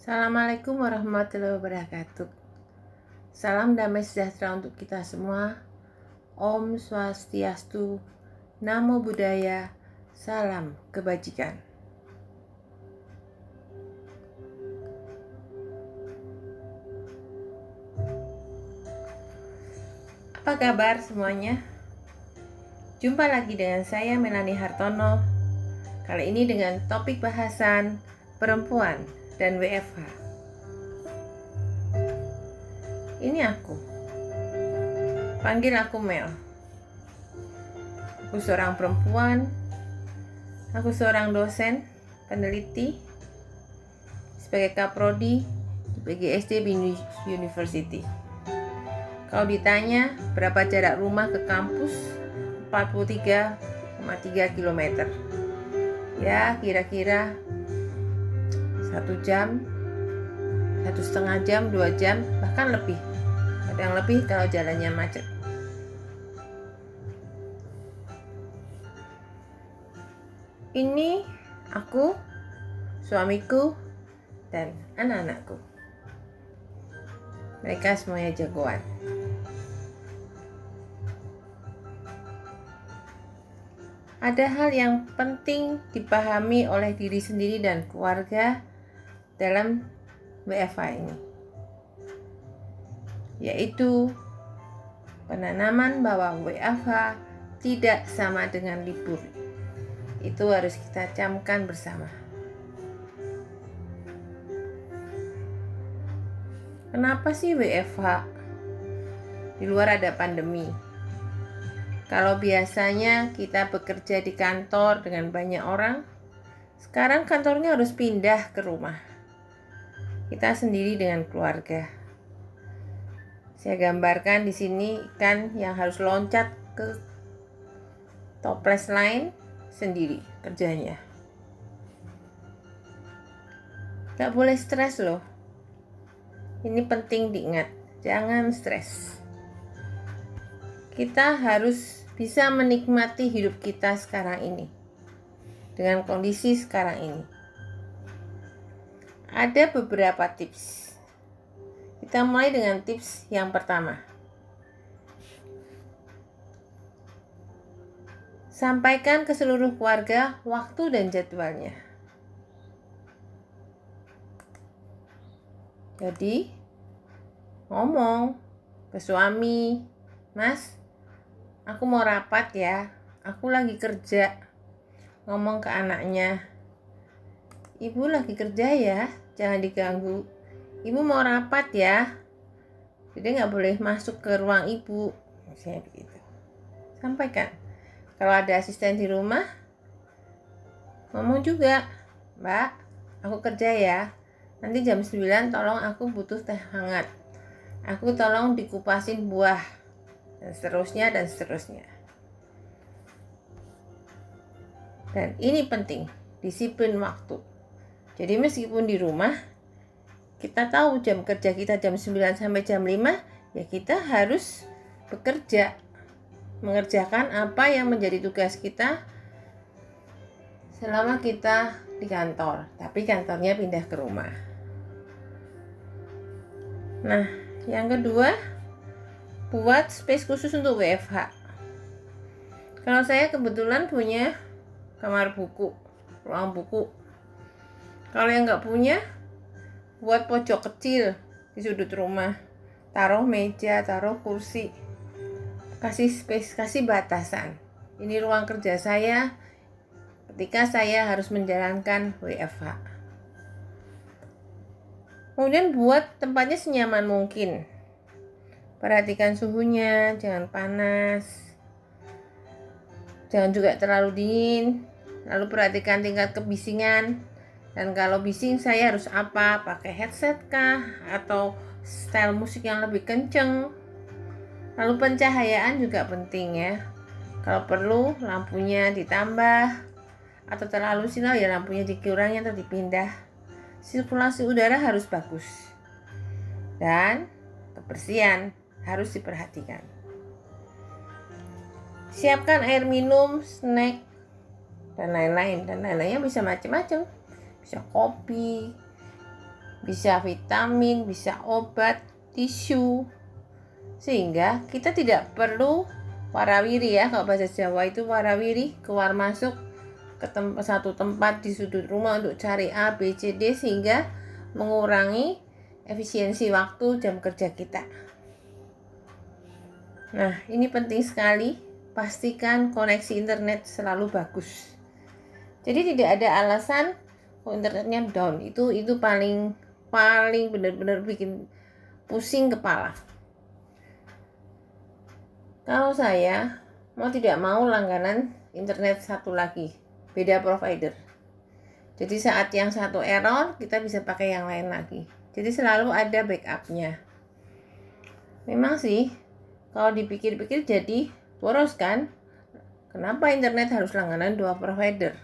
Assalamualaikum warahmatullahi wabarakatuh. Salam damai sejahtera untuk kita semua. Om Swastiastu, Namo Buddhaya, salam kebajikan. Apa kabar semuanya? Jumpa lagi dengan saya Melanie Hartono. Kali ini dengan topik bahasan perempuan dan WFH. Ini aku. Panggil aku Mel. Aku seorang perempuan. Aku seorang dosen, peneliti sebagai kaprodi di PGSD University. Kalau ditanya berapa jarak rumah ke kampus, 43,3 km. Ya, kira-kira 1 jam, 1,5 jam, 2 jam, bahkan lebih. Ada yang lebih kalau jalannya macet. Ini aku, suamiku, dan anak-anakku. Mereka semuanya jagoan. Ada hal yang penting dipahami oleh diri sendiri dan keluarga dalam WFH ini, yaitu penanaman bahwa WFH tidak sama dengan libur. Itu harus kita camkan bersama. Kenapa sih WFH? Di luar ada pandemi. Kalau biasanya kita bekerja di kantor dengan banyak orang, sekarang kantornya harus pindah ke rumah. Kita sendiri dengan keluarga. Saya gambarkan di sini ikan yang harus loncat ke toples lain sendiri kerjanya. Gak boleh stres loh. Ini penting diingat, jangan stres. Kita harus bisa menikmati hidup kita sekarang ini, dengan kondisi sekarang ini. Ada beberapa tips. Kita mulai dengan tips yang pertama. Sampaikan ke seluruh keluarga waktu dan jadwalnya. Jadi, ngomong ke suami, "Mas, aku mau rapat ya, aku lagi kerja." Ngomong ke anaknya, "Ibu lagi kerja ya, jangan diganggu. Ibu mau rapat ya, jadi gak boleh masuk ke ruang ibu." Misalnya begitu. Sampaikan. Kalau ada asisten di rumah, ngomong juga, "Mbak, aku kerja ya, nanti jam 9 tolong aku butuh teh hangat. Aku tolong dikupasin buah." Dan seterusnya dan seterusnya. Dan ini penting, disiplin waktu. Jadi meskipun di rumah kita tahu jam kerja kita jam 9 sampai jam 5, ya kita harus bekerja, mengerjakan apa yang menjadi tugas kita selama kita di kantor, tapi kantornya pindah ke rumah. Nah, yang kedua, buat space khusus untuk WFH. Kalau saya kebetulan punya kamar buku, ruang buku. Kalau yang nggak punya, buat pojok kecil di sudut rumah. Taruh meja, taruh kursi. Kasih space, kasih batasan. Ini ruang kerja saya ketika saya harus menjalankan WFH. Kemudian buat tempatnya senyaman mungkin. Perhatikan suhunya, jangan panas, jangan juga terlalu dingin. Lalu perhatikan tingkat kebisingan. Dan kalau bising saya harus apa? Pakai headset kah? Atau style musik yang lebih kenceng? Lalu pencahayaan juga penting ya. Kalau perlu lampunya ditambah, atau terlalu silau ya lampunya dikurangi atau dipindah. Sirkulasi udara harus bagus. Dan kebersihan harus diperhatikan. Siapkan air minum, snack, dan lain-lain. Dan lain-lainnya bisa macam-macam. Bisa kopi, bisa vitamin, bisa obat, tisu. Sehingga kita tidak perlu warawiri ya, kalau bahasa Jawa itu warawiri, keluar masuk ke satu tempat di sudut rumah untuk cari A, B, C, D, sehingga mengurangi efisiensi waktu jam kerja kita. Nah, ini penting sekali, pastikan koneksi internet selalu bagus. Jadi tidak ada alasan kalau internetnya down, itu paling benar-benar bikin pusing kepala. Kalau saya mau tidak mau langganan internet satu lagi, beda provider. Jadi saat yang satu error, kita bisa pakai yang lain lagi. Jadi selalu ada backupnya. Memang sih, kalau dipikir-pikir jadi boros kan? Kenapa internet harus langganan 2 provider?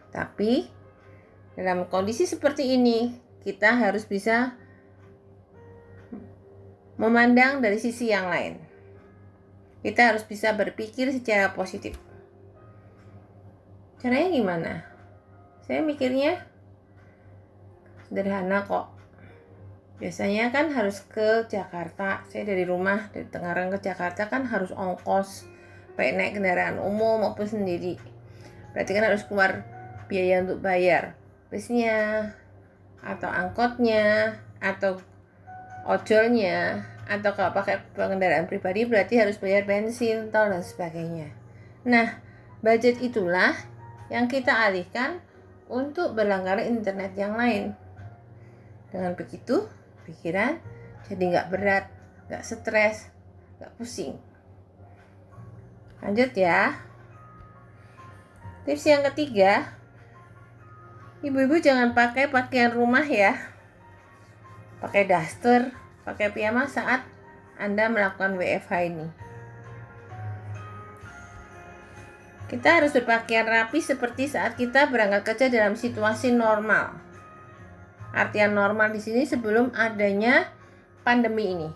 Tapi dalam kondisi seperti ini, kita harus bisa memandang dari sisi yang lain. Kita harus bisa berpikir secara positif. Caranya gimana? Saya mikirnya sederhana kok. Biasanya kan harus ke Jakarta. Saya dari rumah, dari Tangerang ke Jakarta kan harus ongkos, baik naik kendaraan umum maupun sendiri. Berarti kan harus keluar biaya untuk bayar busnya, atau angkotnya, atau ojolnya, atau kalau pakai kendaraan pribadi berarti harus bayar bensin, tol, dan sebagainya. Nah, budget itulah yang kita alihkan untuk berlangganan internet yang lain. Dengan begitu, pikiran jadi nggak berat, nggak stres, nggak pusing. Lanjut ya. Tips yang ketiga, ibu-ibu jangan pakai pakaian rumah ya. Pakai daster, pakai piyama saat Anda melakukan WFH ini. Kita harus berpakaian rapi seperti saat kita berangkat kerja dalam situasi normal. Artian normal di sini sebelum adanya pandemi ini.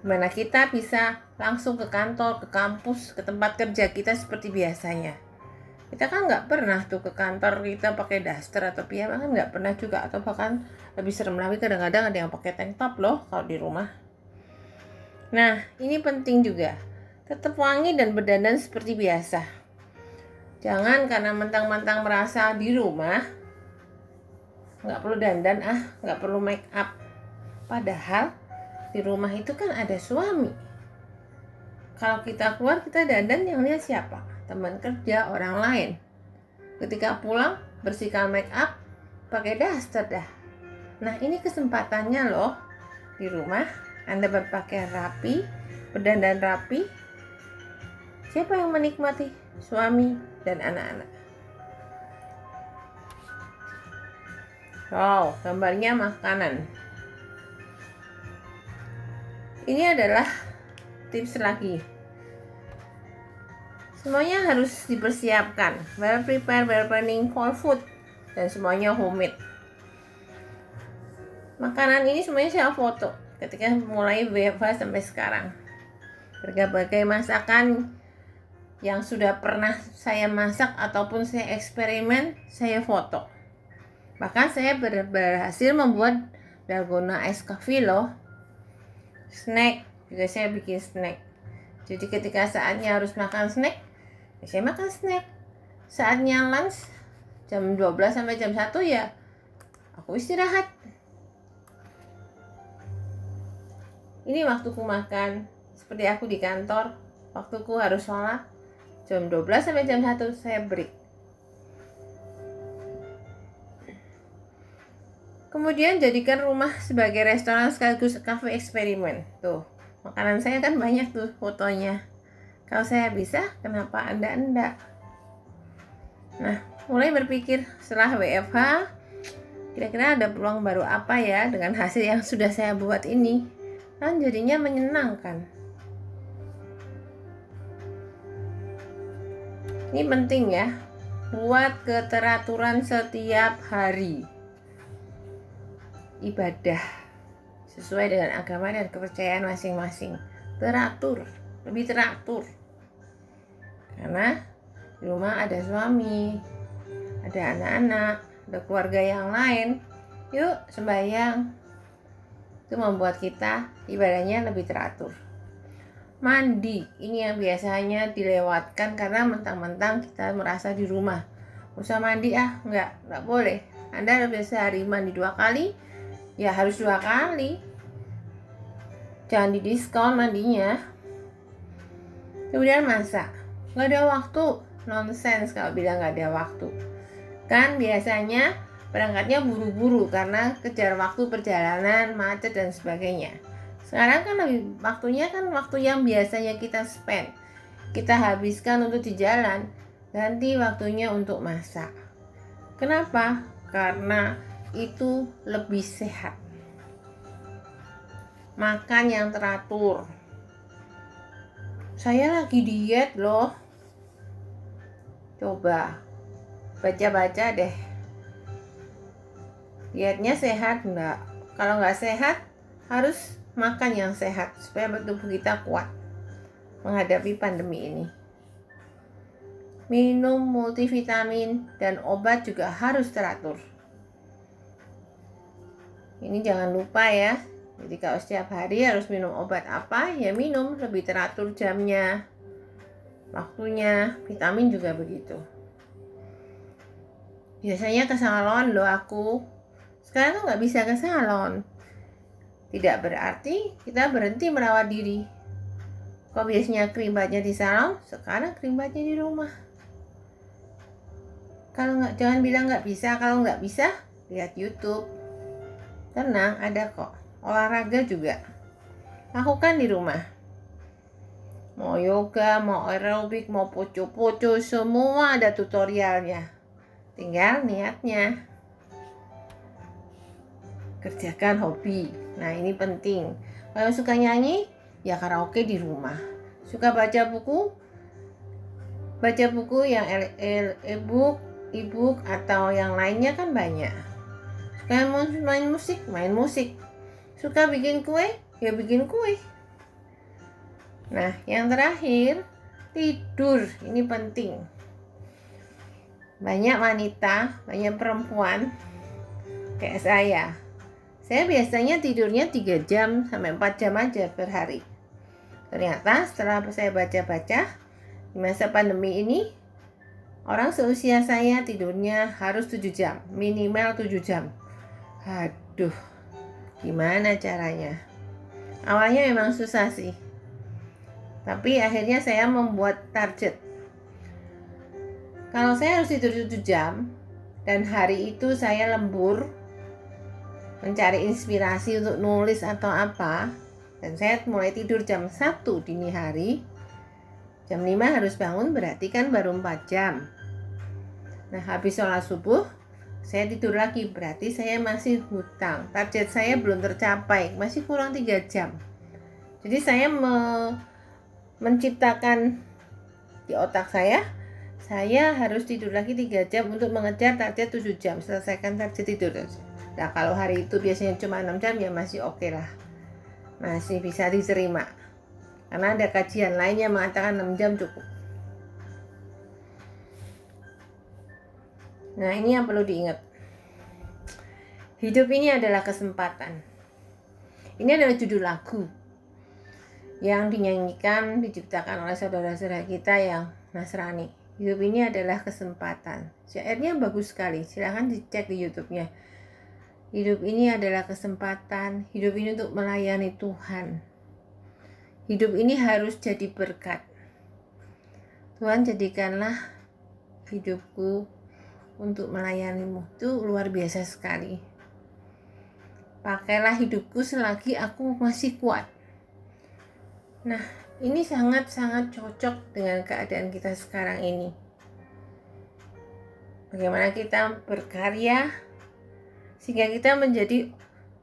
Dimana kita bisa langsung ke kantor, ke kampus, ke tempat kerja kita seperti biasanya. Kita kan nggak pernah tuh ke kantor kita pakai daster atau piyama, kan nggak pernah juga, atau bahkan lebih serem lagi kadang-kadang ada yang pakai tank top loh kalau di rumah. Nah, ini penting juga, tetap wangi dan berdandan seperti biasa. Jangan karena mentang-mentang merasa di rumah nggak perlu dandan, nggak perlu make up, padahal di rumah itu kan ada suami. Kalau kita keluar kita dandan, yang lihat siapa? Teman kerja, orang lain. Ketika pulang, bersihkan make up, pakai daster dah. Nah, ini kesempatannya loh. Di rumah Anda berpakaian rapi, berdandan rapi. Siapa yang menikmati? Suami dan anak-anak. Wow, gambarnya makanan. Ini adalah tips lagi. Semuanya harus dipersiapkan, well prepare, well planning for food, dan semuanya homemade. Makanan ini semuanya saya foto ketika mulai WFH sampai sekarang. Berbagai masakan yang sudah pernah saya masak ataupun saya eksperimen, saya foto. Bahkan saya berhasil membuat dalgona ice coffee loh. Snack, juga saya bikin snack. Jadi ketika saatnya harus makan snack, saya makan snack. Saatnya lunch jam 12 sampai jam 1 ya aku istirahat. Ini waktuku makan. Seperti aku di kantor, waktuku harus sholat jam 12 sampai jam 1 saya break. Kemudian jadikan rumah sebagai restoran sekaligus cafe eksperimen. Tuh, makanan saya kan banyak tuh fotonya. Kalau saya bisa, kenapa Anda enggak? Nah, mulai berpikir setelah WFH, kira-kira ada peluang baru apa ya dengan hasil yang sudah saya buat ini? Kan jadinya menyenangkan. Ini penting ya, buat keteraturan setiap hari. Ibadah sesuai dengan agama dan kepercayaan masing-masing. Teratur, lebih teratur. Karena di rumah ada suami, ada anak-anak, ada keluarga yang lain. Yuk sembahyang. Itu membuat kita ibadahnya lebih teratur. Mandi, ini yang biasanya dilewatkan karena mentang-mentang kita merasa di rumah. Usah mandi nggak boleh. Anda biasa hari mandi 2 kali, ya harus 2 kali. Jangan didiskon mandinya. Kemudian masak, nggak ada waktu, nonsense kalau bilang nggak ada waktu. Kan biasanya berangkatnya buru-buru karena kejar waktu perjalanan, macet dan sebagainya. Sekarang kan waktunya kan waktu yang biasanya kita spend, kita habiskan untuk di jalan, ganti waktunya untuk masak. Kenapa? Karena itu lebih sehat. Makan yang teratur. Saya lagi diet loh. Coba baca-baca deh. Dietnya sehat enggak? Kalau nggak sehat, harus makan yang sehat supaya tubuh kita kuat menghadapi pandemi ini. Minum multivitamin dan obat juga harus teratur. Ini jangan lupa ya. Jadi kalau setiap hari harus minum obat apa, ya minum lebih teratur jamnya, waktunya. Vitamin juga begitu. Biasanya ke salon loh aku. Sekarang tuh nggak bisa ke salon. Tidak berarti kita berhenti merawat diri. Kok biasanya krimbatnya di salon, sekarang krimbatnya di rumah. Kalau nggak, jangan bilang nggak bisa. Kalau nggak bisa, lihat YouTube. Tenang, ada kok. Olahraga juga lakukan di rumah. Mau yoga, mau aerobik, mau poco-poco, semua ada tutorialnya. Tinggal niatnya. Kerjakan hobi. Nah, ini penting. Kalau suka nyanyi, ya karaoke di rumah. Suka baca buku yang e-book atau yang lainnya kan banyak. Suka main musik. Suka bikin kue, ya bikin kue. Nah, yang terakhir, tidur. Ini penting. Banyak wanita, banyak perempuan kayak saya. Saya biasanya tidurnya 3 jam sampai 4 jam aja per hari. Ternyata setelah saya baca-baca, di masa pandemi ini, orang seusia saya tidurnya harus 7 jam, minimal 7 jam. Aduh, gimana caranya? Awalnya memang susah sih. Tapi akhirnya saya membuat target. Kalau saya harus tidur 7 jam, dan hari itu saya lembur, mencari inspirasi untuk nulis atau apa, dan saya mulai tidur jam 1 dini hari, jam 5 harus bangun, berarti kan baru 4 jam. Nah, habis sholat subuh saya tidur lagi, berarti saya masih hutang. Target saya belum tercapai, masih kurang 3 jam. Jadi saya menciptakan di otak saya harus tidur lagi 3 jam untuk mengejar target 7 jam, selesaikan target tidur. Nah, kalau hari itu biasanya cuma 6 jam ya masih oke lah. Masih bisa diterima. Karena ada kajian lainnya mengatakan 6 jam cukup. Nah, ini yang perlu diingat. Hidup ini adalah kesempatan. Ini adalah judul lagu yang dinyanyikan, diciptakan oleh saudara-saudara kita yang Nasrani. Hidup ini adalah kesempatan. Syairnya bagus sekali. Silahkan dicek di YouTube-nya. Hidup ini adalah kesempatan. Hidup ini untuk melayani Tuhan. Hidup ini harus jadi berkat. Tuhan, jadikanlah hidupku untuk melayanimu. Itu luar biasa sekali. Pakailah hidupku selagi aku masih kuat. Nah, ini sangat-sangat cocok dengan keadaan kita sekarang ini. Bagaimana kita berkarya sehingga kita menjadi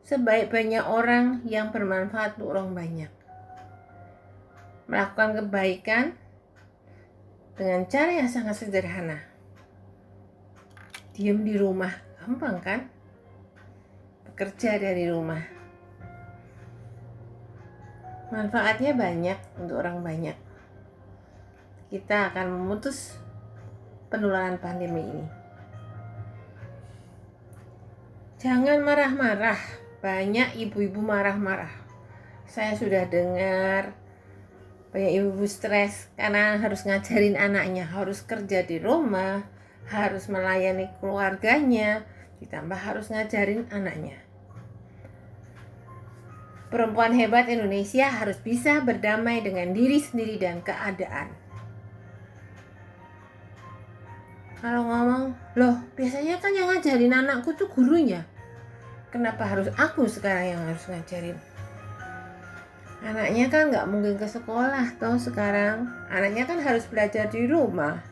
sebaik-baiknya orang yang bermanfaat untuk orang banyak. Melakukan kebaikan dengan cara yang sangat sederhana. Diam di rumah, gampang kan? Bekerja dari rumah. Manfaatnya banyak untuk orang banyak. Kita akan memutus penularan pandemi ini. Jangan marah-marah. Banyak ibu-ibu marah-marah. Saya sudah dengar banyak ibu-ibu stres karena harus ngajarin anaknya, harus kerja di rumah, harus melayani keluarganya, ditambah harus ngajarin anaknya. Perempuan hebat Indonesia harus bisa berdamai dengan diri sendiri dan keadaan. Kalau ngomong, loh biasanya kan yang ngajarin anakku tuh gurunya, kenapa harus aku sekarang yang harus ngajarin? Anaknya kan nggak mungkin ke sekolah toh sekarang. Anaknya kan harus belajar di rumah.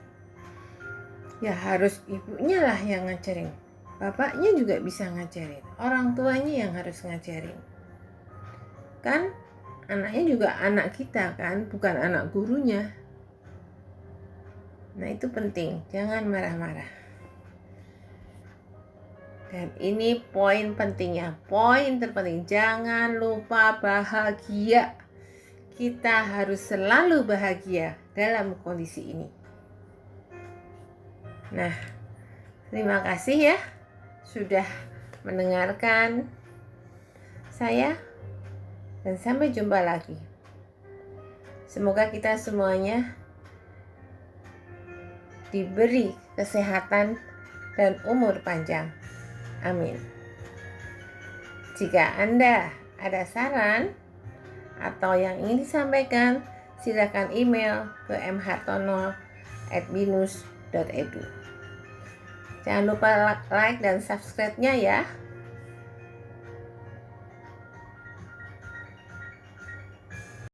Ya harus ibunya lah yang ngajarin. Bapaknya juga bisa ngajarin. Orang tuanya yang harus ngajarin. Kan anaknya juga anak kita kan, bukan anak gurunya. Nah itu penting, jangan marah-marah. Dan ini poin pentingnya, poin terpenting, jangan lupa bahagia. Kita harus selalu bahagia dalam kondisi ini. Nah, terima kasih ya sudah mendengarkan saya dan sampai jumpa lagi. Semoga kita semuanya diberi kesehatan dan umur panjang. Amin. Jika Anda ada saran atau yang ingin disampaikan, silakan email ke mhartono@binus.edu. Jangan lupa like dan subscribe-nya ya.